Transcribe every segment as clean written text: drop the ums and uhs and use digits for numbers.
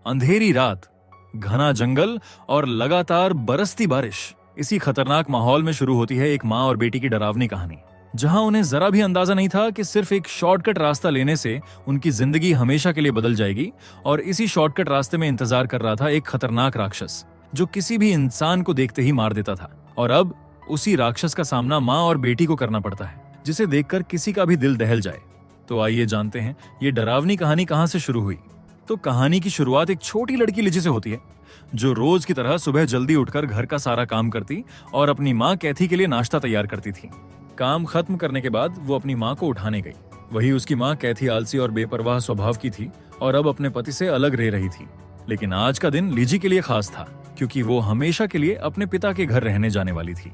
अंधेरी रात, घना जंगल और लगातार बरसती बारिश। इसी खतरनाक माहौल में शुरू होती है एक माँ और बेटी की डरावनी कहानी, जहां उन्हें जरा भी अंदाजा नहीं था कि सिर्फ एक शॉर्टकट रास्ता लेने से उनकी जिंदगी हमेशा के लिए बदल जाएगी। और इसी शॉर्टकट रास्ते में इंतजार कर रहा था एक खतरनाक राक्षस, जो किसी भी इंसान को देखते ही मार देता था। और अब उसी राक्षस का सामना माँ और बेटी को करना पड़ता है, जिसे देखकर किसी का भी दिल दहल जाए। तो आइए जानते हैं ये डरावनी कहानी कहां से शुरू हुई। तो कहानी की शुरुआत एक छोटी लड़की लिजी से होती है, जो रोज की तरह सुबह जल्दी उठकर घर का सारा काम करती और अपनी माँ कैथी के लिए नाश्ता तैयार करती थी। काम खत्म करने के बाद वो अपनी माँ को उठाने गई। वही उसकी माँ कैथी आलसी और बेपरवाह स्वभाव की थी और अब अपने पति से अलग रह रही थी। लेकिन आज का दिन लिजी के लिए खास था, क्योंकि वो हमेशा के लिए अपने पिता के घर रहने जाने वाली थी।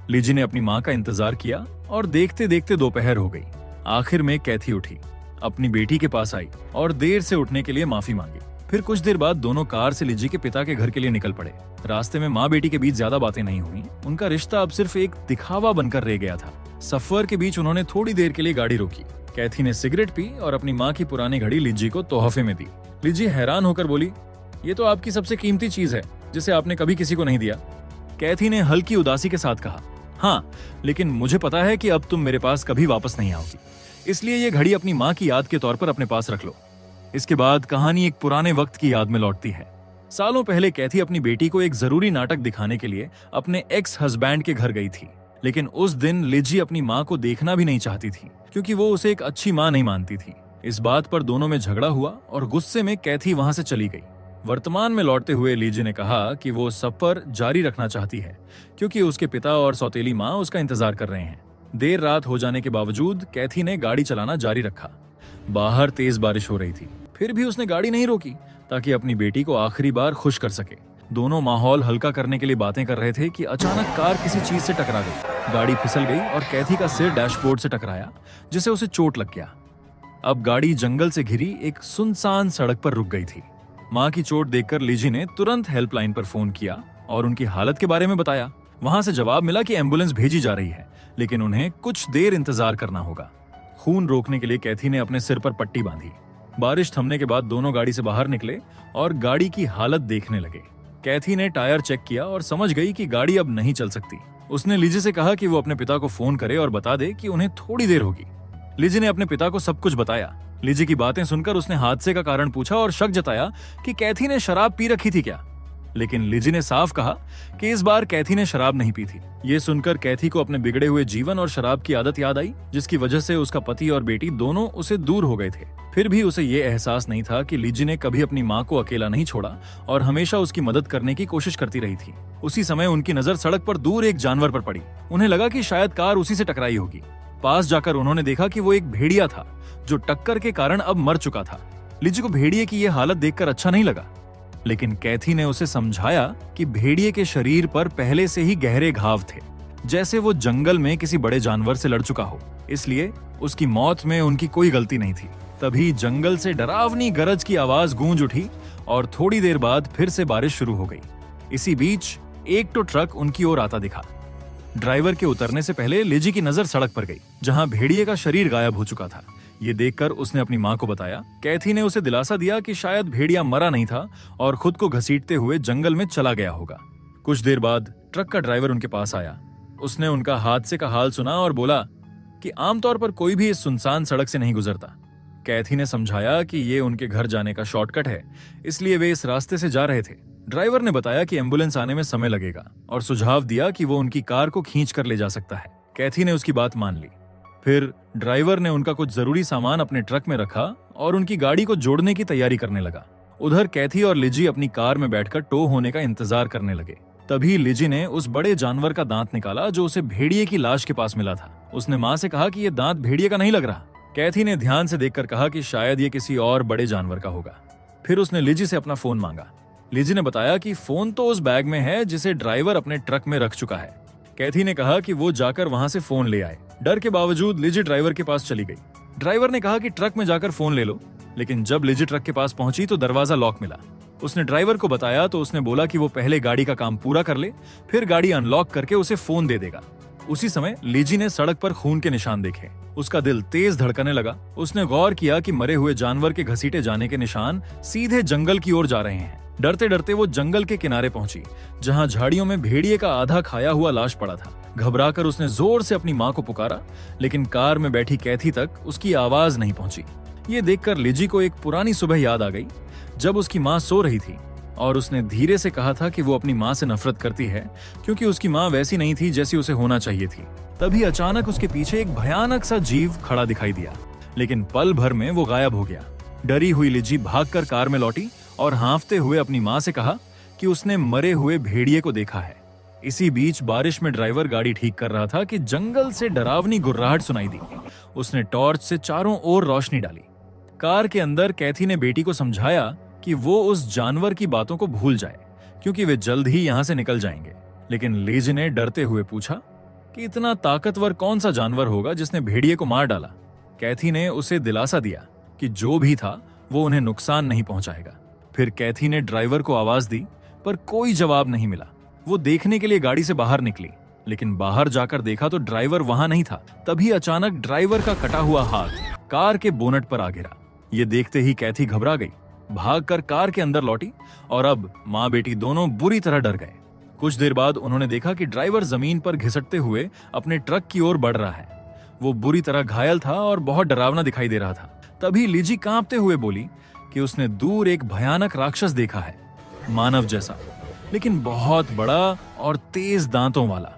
लिजी ने अपनी माँ का इंतजार किया और देखते देखते दोपहर हो गई। आखिर में कैथी उठी, अपनी बेटी के पास आई और देर से उठने के लिए माफी मांगी। फिर कुछ देर बाद दोनों कार से लिजी के पिता के घर के लिए निकल पड़े। रास्ते में माँ बेटी के बीच ज्यादा बातें नहीं हुई। उनका रिश्ता अब सिर्फ एक दिखावा बनकर रह गया था। सफर के बीच उन्होंने थोड़ी देर के लिए गाड़ी रोकी। कैथी ने सिगरेट पी और अपनी माँ की पुरानी घड़ी लिजी को तोहफे में दी। लिजी हैरान होकर बोली, ये तो आपकी सबसे कीमती चीज है, जिसे आपने कभी किसी को नहीं दिया। कैथी ने हल्की उदासी के साथ कहा, हाँ, लेकिन मुझे पता है कि अब तुम मेरे पास कभी वापस नहीं आओगी, इसलिए ये घड़ी अपनी माँ की याद के तौर पर अपने पास रख लो। इसके बाद कहानी एक पुराने वक्त की याद में लौटती है। सालों पहले कैथी अपनी बेटी को एक जरूरी नाटक दिखाने के लिए अपने एक्स हस्बैंड के घर गई थी। लेकिन उस दिन लिजी अपनी माँ को देखना भी नहीं चाहती थी, क्योंकि वो उसे एक अच्छी माँ नहीं मानती थी। इस बात पर दोनों में झगड़ा हुआ और गुस्से में कैथी वहां से चली गई। वर्तमान में लौटते हुए लिजी ने कहा कि वो सफर जारी रखना चाहती है, क्योंकि उसके पिता और सौतेली माँ उसका इंतजार कर रहे हैं। देर रात हो जाने के बावजूद कैथी ने गाड़ी चलाना जारी रखा। बाहर तेज बारिश हो रही थी, फिर भी उसने गाड़ी नहीं रोकी, ताकि अपनी बेटी को आखिरी बार खुश कर सके। दोनों माहौल हल्का करने के लिए बातें कर रहे थे कि अचानक कार किसी चीज से टकरा गई। गाड़ी फिसल गई और कैथी का सिर डैशबोर्ड से टकराया, जिससे उसे चोट लग गया। अब गाड़ी जंगल से घिरी एक सुनसान सड़क पर रुक गई थी। माँ की चोट देखकर लिजी ने तुरंत हेल्पलाइन पर फोन किया और उनकी हालत के बारे में बताया। वहां से जवाब मिला कि एम्बुलेंस भेजी जा रही है, लेकिन उन्हें कुछ देर इंतजार करना होगा। खून रोकने के लिए कैथी ने अपने सिर पर पट्टी बांधी। बारिश थमने के बाद दोनों गाड़ी से बाहर निकले और गाड़ी की हालत देखने लगे। कैथी ने टायर चेक किया और समझ गई कि गाड़ी अब नहीं चल सकती। उसने लिजी से कहा कि वो अपने पिता को फोन करे और बता दे कि उन्हें थोड़ी देर होगी। लिजी ने अपने पिता को सब कुछ बताया। लिजी की बातें सुनकर उसने हादसे का कारण पूछा और शक जताया कि कैथी ने शराब पी रखी थी क्या। लेकिन लिजी ने साफ कहा कि इस बार कैथी ने शराब नहीं पी थी। ये सुनकर कैथी को अपने बिगड़े हुए जीवन और शराब की आदत याद आई, जिसकी वजह से उसका पति और बेटी दोनों उसे दूर हो गए थे। फिर भी उसे ये एहसास नहीं था कि लिजी ने कभी अपनी माँ को अकेला नहीं छोड़ा और हमेशा उसकी मदद करने की कोशिश करती रही थी। उसी समय उनकी नजर सड़क पर दूर एक जानवर पर पड़ी। उन्हें लगा कि शायद कार उसी से टकराई होगी। पास जाकर उन्होंने देखा कि वो एक भेड़िया था, जो टक्कर के कारण अब मर चुका था। लिजी को भेड़िए की यह हालत देखकर अच्छा नहीं लगा, लेकिन कैथी ने उसे समझाया कि भेड़िए के शरीर पर पहले से ही गहरे घाव थे, जैसे वो जंगल में किसी बड़े जानवर से लड़ चुका हो, इसलिए उसकी मौत में उनकी कोई गलती नहीं थी। तभी जंगल से डरावनी गरज की आवाज गूंज उठी और थोड़ी देर बाद फिर से बारिश शुरू हो गई। इसी बीच एक तो ट्रक उनकी ओर आता दिखा। ड्राइवर के उतरने से पहले लिजी की नजर सड़क पर गई, जहां भेड़िए का शरीर गायब हो चुका था। ये देखकर उसने अपनी माँ को बताया। कैथी ने उसे दिलासा दिया कि शायद भेड़िया मरा नहीं था और खुद को घसीटते हुए जंगल में चला गया होगा। कुछ देर बाद ट्रक का ड्राइवर उनके पास आया। उसने उनका हादसे का हाल सुना और बोला कि आमतौर पर कोई भी इस सुनसान सड़क से नहीं गुजरता। कैथी ने समझाया कि ये उनके घर जाने का शॉर्टकट है, इसलिए वे इस रास्ते से जा रहे थे। ड्राइवर ने बताया कि एम्बुलेंस आने में समय लगेगा और सुझाव दिया कि वो उनकी कार को खींच कर ले जा सकता है। कैथी ने उसकी बात मान ली। फिर ड्राइवर ने उनका कुछ जरूरी सामान अपने ट्रक में रखा और उनकी गाड़ी को जोड़ने की तैयारी करने लगा। उधर कैथी और लिजी अपनी कार में बैठकर टो होने का इंतजार करने लगे। तभी लिजी ने उस बड़े जानवर का दांत निकाला जो उसे भेड़िए की लाश के पास मिला था। उसने माँ से कहा कि यह दांत भेड़िए का नहीं लग रहा। कैथी ने ध्यान से देखकर कहा कि शायद ये किसी और बड़े जानवर का होगा। फिर उसने लिजी से अपना फोन मांगा। लिजी ने बताया कि फोन तो उस बैग में है जिसे ड्राइवर अपने ट्रक में रख चुका है। कैथी ने कहा कि वो जाकर वहां से फोन ले आए। डर के बावजूद लिजी ड्राइवर के पास चली गई। ड्राइवर ने कहा कि ट्रक में जाकर फोन ले लो, लेकिन जब लिजी ट्रक के पास पहुंची तो दरवाजा लॉक मिला। उसने ड्राइवर को बताया तो उसने बोला कि वो पहले गाड़ी का काम पूरा कर ले, फिर गाड़ी अनलॉक करके उसे फोन दे देगा। उसी समय लीजी ने सड़क पर खून के निशान देखे। उसका दिल तेज धड़कने लगा। उसने गौर किया कि मरे हुए जानवर के घसीटे जाने के निशान सीधे जंगल की ओर जा रहे हैं। डरते डरते वो जंगल के किनारे पहुंची, जहां झाड़ियों में भेड़िए का आधा खाया हुआ लाश पड़ा था। घबराकर उसने जोर से अपनी मां को पुकारा, लेकिन कार में बैठी कैथी तक उसकी आवाज नहीं पहुंची। ये देखकर लिजी को एक पुरानी सुबह याद आ गई, जब उसकी मां सो रही थी और उसने धीरे से कहा था कि वो अपनी मां से नफरत करती है क्योंकि उसकी मां वैसी नहीं थी जैसी उसे होना चाहिए थी। तभी अचानक उसके पीछे एक भयानक सा जीव खड़ा दिखाई दिया, लेकिन पल भर में वो गायब हो गया। डरी हुई लिजी भागकर कार में लौटी और हांफते हुए अपनी मां से कहा कि उसने मरे हुए भेड़िए को देखा है। इसी बीच बारिश में ड्राइवर गाड़ी ठीक कर रहा था कि जंगल से डरावनी गुर्राहट सुनाई दी। उसने टॉर्च से चारों ओर रोशनी डाली। कार के अंदर कैथी ने बेटी को समझाया कि वो उस जानवर की बातों को भूल जाए क्योंकि वे जल्द ही यहां से निकल जाएंगे। लेकिन लिजी ने डरते हुए पूछा कि इतना ताकतवर कौन सा जानवर होगा जिसने भेड़िए को मार डाला। कैथी ने उसे दिलासा दिया कि जो भी था वो उन्हें नुकसान नहीं पहुंचाएगा। फिर कैथी ने ड्राइवर को आवाज दी, पर कोई जवाब नहीं मिला। वो देखने के लिए गाड़ी से बाहर निकली, लेकिन बाहर जाकर देखा तो ड्राइवर वहां नहीं था। तभी अचानक ड्राइवर का कटा हुआ हाथ कार के बोनट पर आ गिरा। ये देखते ही कैथी घबरा गई, भागकर कार के अंदर लौटी और अब माँ बेटी दोनों बुरी तरह डर गए। कुछ देर बाद उन्होंने देखा कि ड्राइवर जमीन पर घिसटते हुए अपने ट्रक की ओर बढ़ रहा है। वो बुरी तरह घायल था और बहुत डरावना दिखाई दे रहा था। तभी लिजी कांपते हुए बोली कि उसने दूर एक भयानक राक्षस देखा है, मानव जैसा, लेकिन बहुत बड़ा और तेज दांतों वाला।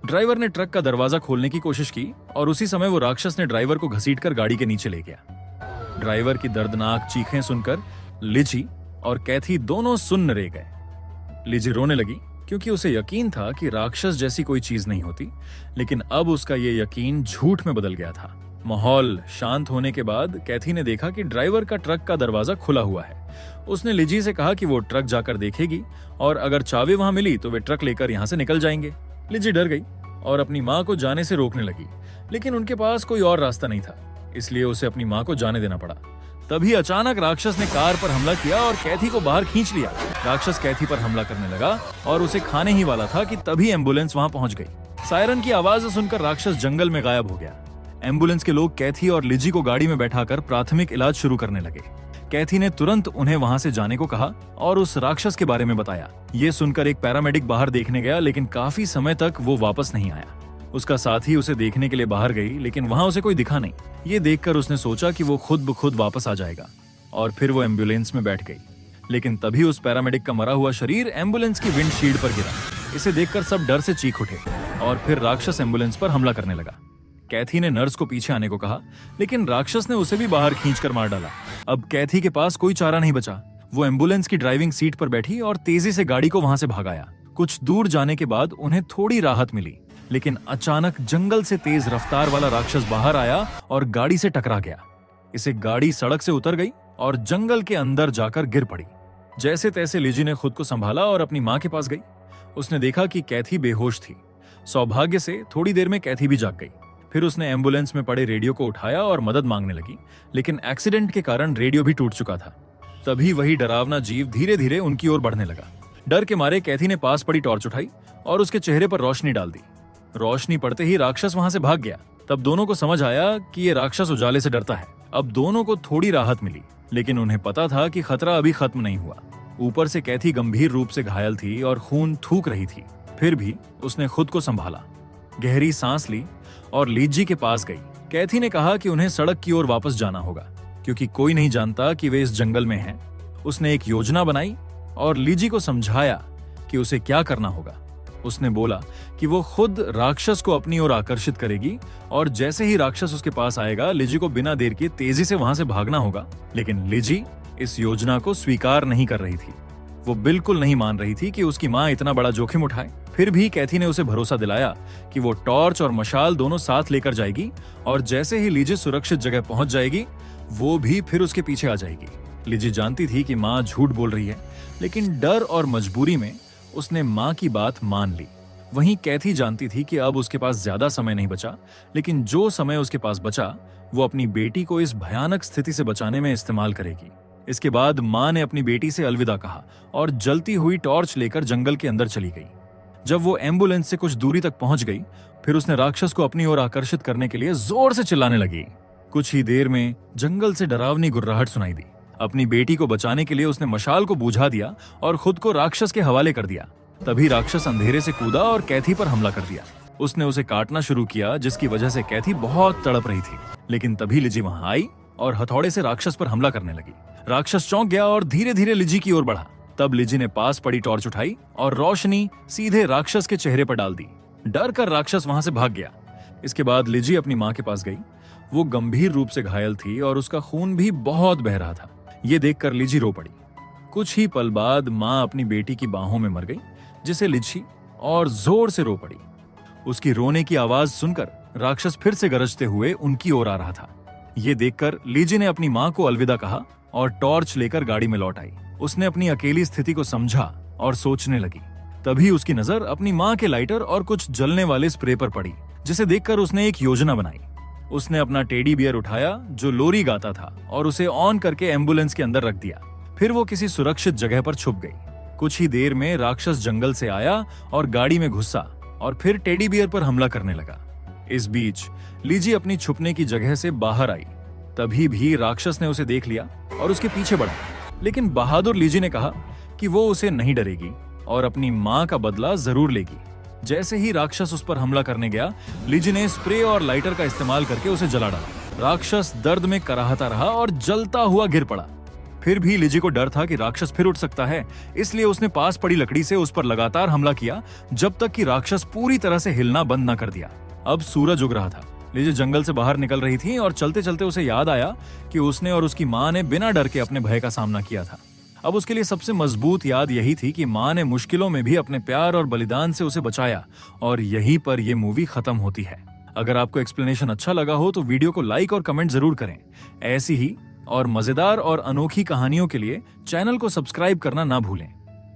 ड्राइवर ने ट्रक का दरवाजा खोलने की कोशिश की और उसी समय वो राक्षस ने ड्राइवर को घसीटकर गाड़ी के नीचे ले गया। ड्राइवर की दर्दनाक चीखें सुनकर लिजी और कैथी दोनों सुन्न रह गए। लिजी रोने लगी क्योंकि उसे यकीन था कि राक्षस जैसी कोई चीज नहीं होती, लेकिन अब उसका ये यकीन झूठ में बदल गया था। माहौल शांत होने के बाद कैथी ने देखा कि ड्राइवर का ट्रक का दरवाजा खुला हुआ है। उसने लिजी से कहा कि वो ट्रक जाकर देखेगी और अगर चाबी वहां मिली तो वे ट्रक लेकर यहाँ से निकल जाएंगे। लिजी डर गई और अपनी माँ को जाने से रोकने लगी, लेकिन उनके पास कोई और रास्ता नहीं था, इसलिए उसे अपनी माँ को जाने देना पड़ा। तभी अचानक राक्षस ने कार पर हमला किया और कैथी को बाहर खींच लिया। राक्षस कैथी पर हमला करने लगा और उसे खाने ही वाला था कि तभी एम्बुलेंस वहां पहुंच गई। सायरन की आवाज सुनकर राक्षस जंगल में गायब हो गया। एम्बुलेंस के लोग कैथी और लिजी को गाड़ी में बैठाकर प्राथमिक इलाज शुरू करने लगे। कैथी ने तुरंत उन्हें वहां से जाने को कहा और उस राक्षस के बारे में बताया। ये सुनकर एक पैरामेडिक बाहर देखने गया, लेकिन काफी समय तक वो वापस नहीं आया। उसका साथी उसे देखने के लिए बाहर गई, लेकिन वहां उसे कोई दिखा नहीं। ये देखकर उसने सोचा कि वो खुद ब खुद वापस आ जाएगा और फिर वो एम्बुलेंस में बैठ गई। लेकिन तभी उस पैरामेडिक का मरा हुआ शरीर एम्बुलेंस की विंडशील्ड पर गिरा। इसे देखकर सब डर से चीख उठे और फिर राक्षस एम्बुलेंस पर हमला करने लगा। कैथी ने नर्स को पीछे आने को कहा, लेकिन राक्षस ने उसे भी बाहर खींचकर मार डाला। अब कैथी के पास कोई चारा नहीं बचा। वो एम्बुलेंस की ड्राइविंग सीट पर बैठी और तेजी से गाड़ी को वहां से भगाया। कुछ दूर जाने के बाद उन्हें थोड़ी राहत मिली, लेकिन अचानक जंगल से तेज रफ्तार वाला राक्षस बाहर आया और गाड़ी से टकरा गया। इसे गाड़ी सड़क से उतर गई और जंगल के अंदर जाकर गिर पड़ी। जैसे तैसे लिजी ने खुद को संभाला और अपनी मां के पास गई। उसने देखा कि कैथी बेहोश थी। सौभाग्य से थोड़ी देर में कैथी भी जाग गई। फिर उसने एम्बुलेंस में पड़े रेडियो को उठाया और मदद मांगने लगी, लेकिन एक्सीडेंट के कारण रेडियो भी टूट चुका था। तभी वही डरावना जीव धीरे धीरे उनकी ओर बढ़ने लगा। डर के मारे कैथी ने पास पड़ी टॉर्च उठाई और उसके चेहरे पर रोशनी डाल दी। रोशनी पड़ते ही राक्षस वहां से भाग गया। तब दोनों को समझ आया कि ये राक्षस उजाले से डरता है। अब दोनों को थोड़ी राहत मिली, लेकिन उन्हें पता था कि खतरा अभी खत्म नहीं हुआ। ऊपर से कैथी गंभीर रूप से घायल थी और खून थूक रही थी। फिर भी उसने खुद को संभाला, गहरी सांस ली और लिजी के पास गई। कैथी ने कहा कि उन्हें सड़क की ओर वापस जाना होगा क्योंकि कोई नहीं जानता कि वे इस जंगल में हैं। उसने एक योजना बनाई और लिजी को समझाया कि उसे क्या करना होगा। उसने बोला कि वो खुद राक्षस को अपनी ओर आकर्षित करेगी और जैसे ही राक्षस उसके पास आएगा, लिजी को बिना देर के तेजी से वहां से भागना होगा। लेकिन लिजी इस योजना को स्वीकार नहीं कर रही थी। वो बिल्कुल नहीं मान रही थी कि उसकी माँ इतना बड़ा जोखिम उठाए। फिर भी कैथी ने उसे भरोसा दिलाया कि वो टॉर्च और मशाल दोनों साथ लेकर जाएगी और जैसे ही लिजी सुरक्षित जगह पहुंच जाएगी, वो भी फिर उसके पीछे आ जाएगी। लिजी जानती थी कि माँ झूठ बोल रही है, लेकिन डर और मजबूरी में उसने माँ की बात मान ली। वहीं कैथी जानती थी कि अब उसके पास ज्यादा समय नहीं बचा, लेकिन जो समय उसके पास बचा वो अपनी बेटी को इस भयानक स्थिति से बचाने में इस्तेमाल करेगी। इसके बाद माँ ने अपनी बेटी से अलविदा कहा और जलती हुई टॉर्च लेकर जंगल के अंदर चली गई। जब वो एम्बुलेंस से कुछ दूरी तक पहुंच गई, फिर उसने राक्षस को अपनी ओर आकर्षित करने के लिए जोर से चिल्लाने लगी। कुछ ही देर में जंगल से डरावनी गुर्राहट सुनाई दी। अपनी बेटी को बचाने के लिए उसने मशाल को बुझा दिया और खुद को राक्षस के हवाले कर दिया। तभी राक्षस अंधेरे से कूदा और कैथी पर हमला कर दिया। उसने उसे काटना शुरू किया, जिसकी वजह से कैथी बहुत तड़प रही थी। लेकिन तभी लिजी वहां आई और हथौड़े से राक्षस पर हमला करने लगी। राक्षस चौंक गया और धीरे धीरे लिजी की ओर बढ़ा। तब लिजी ने पास पड़ी टॉर्च उठाई और रोशनी सीधे राक्षस के चेहरे पर डाल दी। डर कर राक्षस वहां से भाग गया। इसके बाद लिजी अपनी माँ के पास गई। वो गंभीर रूप से घायल थी और उसका खून भी बहुत बह रहा था। ये देखकर लिजी रो पड़ी। कुछ ही पल बाद माँ अपनी बेटी की बाहों में मर गई, जिसे लिजी और जोर से रो पड़ी। उसकी रोने की आवाज सुनकर राक्षस फिर से गरजते हुए उनकी ओर आ रहा था। ये देखकर लिजी ने अपनी माँ को अलविदा कहा और टॉर्च लेकर गाड़ी में लौट आई। उसने अपनी अकेली स्थिति को समझा और सोचने लगी। तभी उसकी नजर अपनी माँ के लाइटर और कुछ जलने वाले स्प्रे पर पड़ी, जिसे देखकर उसने एक योजना बनाई। उसने अपना टेडी बियर उठाया जो लोरी गाता था और उसे ऑन करके एम्बुलेंस के अंदर रख दिया। फिर वो किसी सुरक्षित जगह पर छुप गई। कुछ ही देर में राक्षस जंगल से आया और गाड़ी में घुसा और फिर टेडी बियर पर हमला करने लगा। इस बीच लिजी अपनी छुपने की जगह से बाहर आई। तभी भी राक्षस ने उसे देख लिया और उसके पीछे बढ़ा। लेकिन बहादुर लिजी ने कहा कि वो उसे नहीं डरेगी और अपनी माँ का बदला जरूर लेगी। जैसे ही राक्षस उस पर हमला करने गया, लिजी ने स्प्रे और लाइटर का इस्तेमाल करके उसे जला डाला। राक्षस दर्द में कराहता रहा और जलता हुआ गिर पड़ा। फिर भी लिजी को डर था कि राक्षस फिर उठ सकता है, इसलिए उसने पास पड़ी लकड़ी से उस पर लगातार हमला किया जब तक कि राक्षस पूरी तरह से हिलना बंद न कर दिया। अब सूरज उग रहा था। लिजी जंगल से बाहर निकल रही थी और चलते चलते उसे याद आया कि उसने और उसकी माँ ने बिना डर के अपने भय का सामना किया था। अब उसके लिए सबसे मजबूत याद यही थी कि माँ ने मुश्किलों में भी अपने प्यार और बलिदान से उसे बचाया। और यहीं पर यह मूवी खत्म होती है। अगर आपको एक्सप्लेनेशन अच्छा लगा हो तो वीडियो को लाइक और कमेंट जरूर करें। ऐसी ही और मजेदार और अनोखी कहानियों के लिए चैनल को सब्सक्राइब करना ना भूलें।